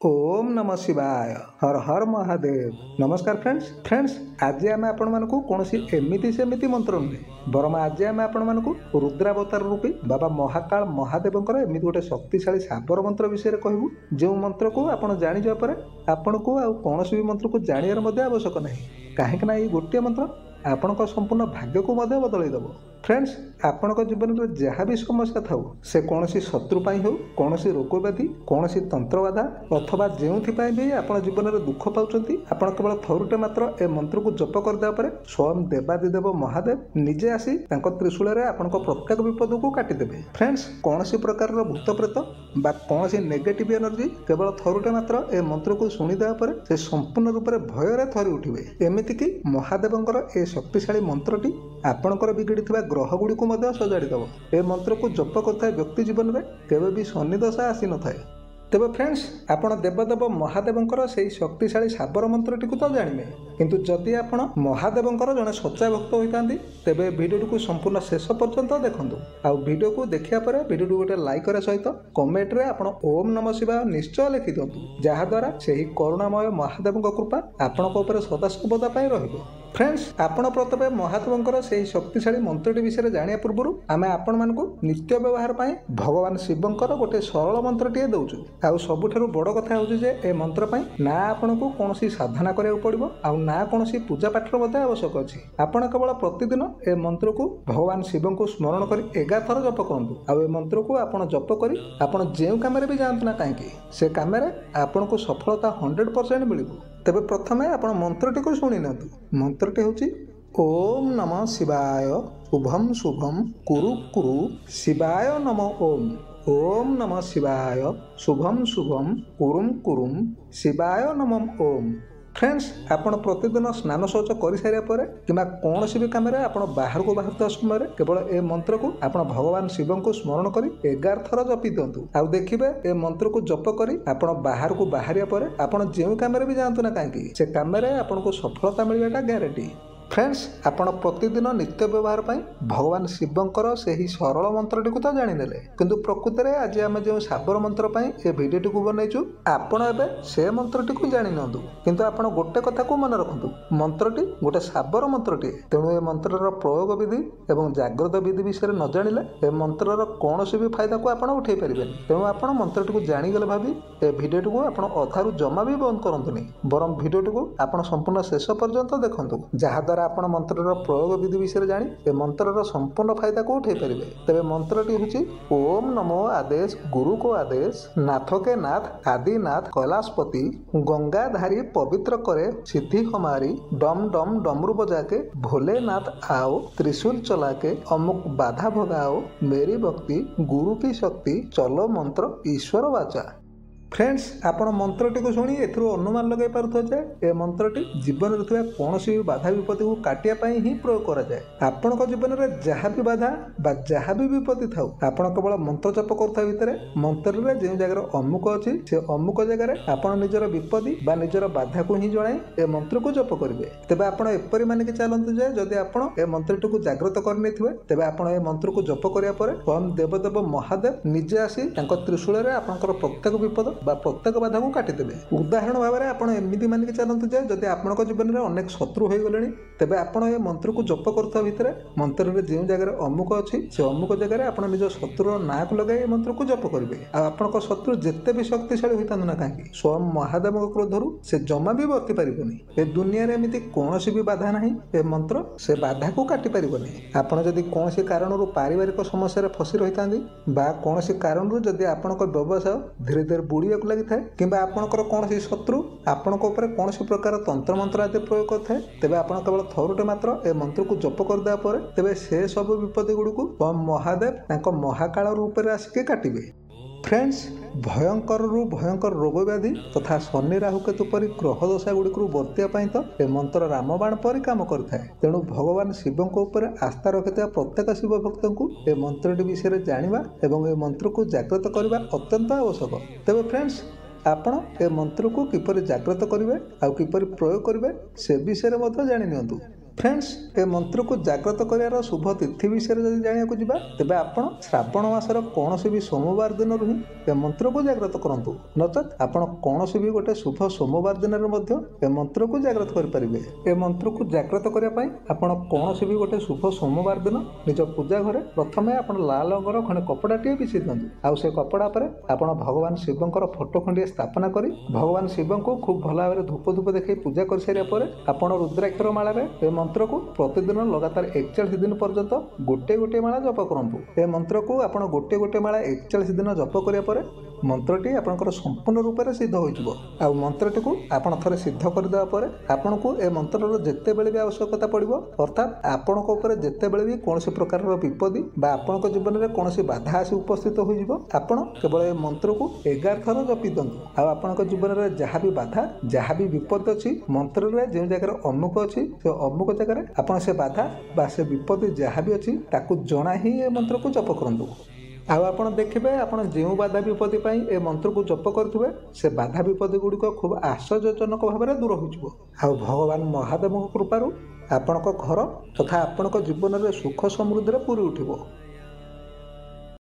ओम नमः शिवाय हर हर महादेव। नमस्कार फ्रेंड्स आज आम आपण कौन एमती सेमती मंत्र नुहे बरम आज आम आपण रुद्रावतार रूपी बाबा महाकाल महादेव एमती गोटे शक्तिशाली साबर मंत्र विषय कहूँ जो मंत्र को आप जाणी जापर आपण को कौन भी मंत्र को जानवर आवश्यक ना कहीं ये गोटे मंत्र आपण संपूर्ण भाग्य को बदलईदेव। फ्रेंड्स आपण जीवन में जहाँ भी समस्या था से कौन शत्रु हो कौन रोग व्याधि कौन तंत्र बाधा अथवा जो भी आप जीवन में दुख पाँच आप केवल थरुटे मात्र ए मंत्र को जप करदे स्वयं देवादिदेव महादेव निजे आसी त्रिशूल में आपण प्रत्येक विपद को काटिदेवे। फ्रेंड्स कौन प्रकार भूत प्रेत बा कौन नेगेटिव एनर्जी केवल थरुटे मात्र ए मंत्र को शुणीदेवा पर से संपूर्ण रूप से भयर थरी उठे। एमतीक महादेवर ए शक्तिशाली मंत्रटी आपणकर बिगड़ी ग्रह गुड़ी को सजाड़ीदेव। ए मंत्र को जप करता व्यक्ति जीवन में केवे भी शनिदशा आसी न थाए। तेबे फ्रेंड्स आपण देवदेव महादेवंकर से शक्तिशाली साबर मंत्रटी को तो जानवे किंतु जदि आपण महादेवंकर जड़े सच्चा भक्त होता तेबे वीडियो को संपूर्ण शेष पर्यंत देखंतु। आ वीडियो को देखिया परे वीडियो को गोटे लाइक करे सहित कमेंट रे आपण ओम नमः शिवाय निश्चय लिखि दियंतु जहा द्वारा सेही करुणामय महादेवंक कृपा आपणक ऊपर सदा सर्वदा पाई रहिबो। फ्रेंड्स आपण प्रथमे महादेवंकर से शक्तिशाली मंत्रटी विषय जानिया पूर्व आम आपण मानकु नित्य व्यवहार पाई भगवान शिवंकर गोटे सरल मंत्रटीए दउछु। आउ सबुठारु बड़ कथा होउछि जे ए मंत्र पाई ना आपनको कोनोसी साधना करिया पड़िबो आउ ना कोनोसी पूजा पाठर मध्ये आवश्यक अछि। आपण केवल प्रतिदिन ए मंत्र को भगवान शिवं को स्मरण करी 11 थर जप करंतु। आउ ए मंत्र को आपण जप करी आपण जेउ कामरे भी जानतु ना काहेकि से कामरे आपनको सफलता 100% मिलिबो। तबे प्रथमे आपण मंत्रटी को सुनि नतु। मंत्रटी होछि ओम नमः शिवाय शुभम शुभम कुरु कुरु शिवाय नमः ओम नमः शिवाय शुभम शुभम कुरुम कुरुम शिवाय नमः ओम। फ्रेंड्स आपण प्रतिदिन स्नान शौच कर सारा पर किंबा कौन भी कम बाहर को बाहर समय केवल ए मंत्र को आपण भगवान शिव को स्मरण कर 11 थर जपी दिंतु। आउ देखिए ए मंत्र को जप कर आपण बाहर को बाहरिया पर आपण जो कम भी जातु ना कहीं से कम आपको सफलता मिलवाटा ग्यारंटी। फ्रेंड्स आपण प्रतिदिन नित्य व्यवहार पाई भगवान शिवंकर से ही सरल मंत्रटी को तो जानीने किंतु प्रकृत में आज आम जो साबर मंत्र पाई ए भिडियोटी को बनईचु आपण एबे से मंत्रटी को जानी नंतु किंतु आपण गोटे कथा को मन रखंतु मंत्रटी गोटे साबर मंत्रटी तेणु ए मंत्रर प्रयोग विधि एवं जागृत विधि विषय न जानिले ए मंत्रर कौन भी फायदा को आपण उठे पारिबेनी। तेणु आपण मंत्रटी को जानीगले भाभी ए भिडियोटी को आपण अधारू जमा भी बंद करंतुनी बरम भिडियोटी को आपण संपूर्ण शेष पर्यंत देखंतु जहा द्वारा आपण मंत्रर प्रयोग विधि विषय जानी ए मंत्रर संपूर्ण फायदा को उठे पारिबे। तबे मंत्रटी होछि ओम नमो आदेश गुरु को आदेश नाथ के नाथ आदिनाथ कैलाशपति गंगाधारी पवित्र करे सिद्धि हमारी डम डम डमरू बजा के भोलेनाथ आओ त्रिशूल चला के अमुक बाधा भगाओ मेरी भक्ति गुरु की शक्ति चलो मंत्र ईश्वर वाचा। फ्रेंड्स आपण मंत्रटी को शुणी एथुर अनुमान लगे पारुथे ए मंत्रटी जीवन में कौन भी बाधा विपत्ति को काटिया ही प्रयोग करा जाए। आपण जीवन में जहाँ भी बाधा बा जहाँ भी विपत्ति थाउ आपण केवल मंत्र जप करता भितर मंत्र में जो जगह अमुक अच्छी से अमुक जगह आपण निजर विपत्ति बा निजर बाधा को ही जणाई ए मंत्र को जप करेंगे। तेज आप एपरी मानिक चलते जे जदि आपण ए मंत्रटी को जागृत करनी तेज आपण ए मंत्र को जप करिया परे स्वयं देवदेव महादेव निजे आसी त्रिशूल में आपंकर प्रत्येक विपद बा प्रत्येक बाधा को काटिदेवे। उदाहरण भाव में आप एमती मानिक चलते जे जदि आपण जीवन में अनेक शत्रु हो गले तेज आपण ए मंत्र को जप करता भितर मंत्र में जो जगह अमुक अच्छी से अमुक जगह आप निज शत्रु ना को लगे मंत्र को जप करेंगे। आपण शत्रु जिते भी शक्तिशाली होता ना कहीं स्वयं महादेव क्रोधर से जमा भी बर्ती पारबनी। ए दुनिया रे एमती कौन भी बाधा ना ए मंत्र से बाधा को काटि पारबनी। आपण जदि कौन कारण पारिवारिक समस्या फसी रही कौन कारण जदि आपण व्यवसाय धीरे धीरे बुड़िया लगी थाए किंबा आपणकर कौन शत्रु आपण कौन प्रकार तंत्र मंत्र आदि प्रयोग करते तेज आप केवल थरुटे मात्र ए मंत्र को जप करदे पर तेज से सब विपत्ति गुड़ी को महादेव महाकाल रूप में आसिक काटिबे। फ्रेंड्स भयंकर भयंकर रोग व्याधि तथा शनि राहु केतु परी ग्रह दशा गुड़िक बर्तिया तो ए मंत्र रामबाण परी काम करଥାଏ। तेणु भगवान शिव उपर आस्था रखिता प्रत्येक शिव भक्त को ए मंत्रटी विषय जानिबा एवं ए मंत्र को जागृत करबा अत्यंत आवश्यक। तेबे फ्रेंड्स आपण ए मंत्र को किपरि जागृत करेंगे आउ किपरि प्रयोग करेंगे से विषय में जानि नियंतु। फ्रेंड्स ए मंत्र को जाग्रत करार शुभ तिथि विषय जब जाना जावा तेज आप श्रावण मासर कौन भी सोमवार दिन ही ए मंत्र को जाग्रत करूँ नचेत आप कौन भी गोटे शुभ सोमवार दिन में मंत्र को जाग्रत करेंगे। ए मंत्र को जाग्रत करने आपड़ कौन भी गोटे शुभ सोमवार दिन निज पूजा घरे प्रथमे आप लाल रंगर खंडे कपड़ाटे बिछी दिखाँ आउ से कपड़ा पर आप भगवान शिवंकर फोटो खंडे स्थापना कर भगवान शिव को खूब भल भाव धूप धूप देखी पूजा कर सारे आप रुद्राक्षर मालार ए मंत्र को प्रतिदिन लगातार 41 दिन पर्यंत गोटे गोटे माला जप करूँ। ए मंत्र को आप गोटे गोटे माला 41 दिन जप करापर मंत्रटी आपंकर संपूर्ण रूप से सिद्ध हो मंत्रटी को आपड़ थे सिद्ध करदेपर आपन को ए मंत्र जिते बड़े भी आवश्यकता पड़ो अर्थात आपण जिते बड़े भी कौन प्रकार विपत्ति आपण जीवन में कौन बाधा आसी उपस्थित होपण केवल ए मंत्र को 11 थर जपी दिंतु आपण जीवन में जहाँ भी बाधा जहाँ भी विपद अच्छी मंत्र में जो जगह अमुक अच्छी से अमुक जगह आप से बाधा बा से विपत्ति जहाँ भी अच्छी ताकू जना ही ए मंत्र को जप करूँ। आप देखिए आप जो बाधा विपत्ति ए मंत्र को जप करेंगे से बाधा विपत्ति गुड़िक खूब आश्चर्यजनक भाव में दूर हो भगवान महादेव कृपारू आपण घर तथा आपण जीवन में सुख समृद्धि पूरी उठिब।